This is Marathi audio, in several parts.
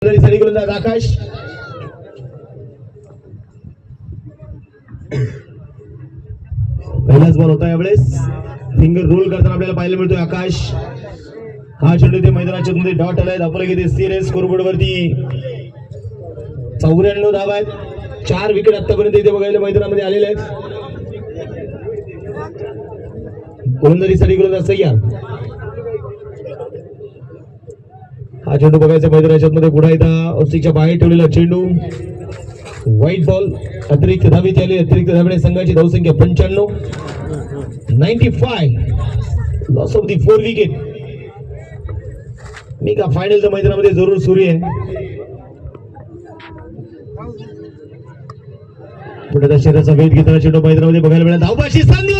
गोलंदाज आकाश पहिलाच बॉल होता यावेळेस फिंगर रोल करताना आपल्याला पाहायला मिळतोय आकाश हा चेंडू ते मैदानाच्या मध्ये डॉट आलाय दाखवलं की ते सिरियस स्कोरबोर्ड वरती 94 धावा आहेत 4 विकेट आतापर्यंत इथे बघायला मैदानामध्ये आलेले आहेत गोलंदाजीसाठी गोलंदाज सय्याद हा चेंडू बघायचा मैदानाच्या मध्ये पुढे येता ऑस्टिकच्या बाहेर ठेवलेला चेंडू व्हाईट बॉल अतिरिक्त धावेची आली अतिरिक्त धावणे संघाची धावसंख्या 95 loss of the 4 wicket mega फायनलच्या मैदानामध्ये जरूर सुरू आहे पुढे शरीराचा वेध घेताना चेंडू मैदानामध्ये बघायला मिळाला धावबाची संधी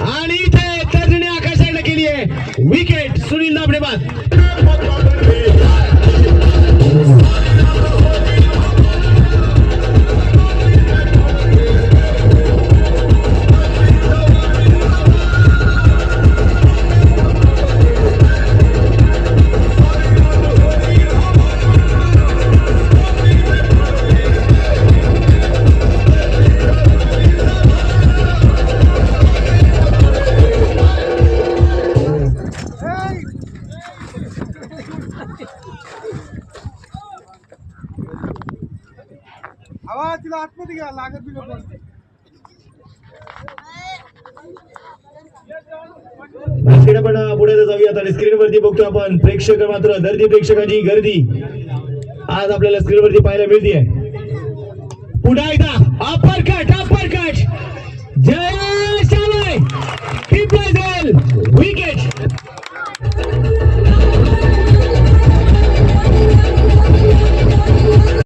आणि इथे तर्जनी आकाशाने केली आहे विकेट सुनील दाभडे बाद तिला आतमध्ये घ्या लागत बी नको पण पुढे जाऊया आता स्क्रीन वरती बघतो आपण प्रेक्षक मात्र गर्दी प्रेक्षकांची गर्दी आज आपल्याला स्क्रीन वरती पाहायला मिळते पुन्हा एकदा अपर कट जय शाबाई विकेट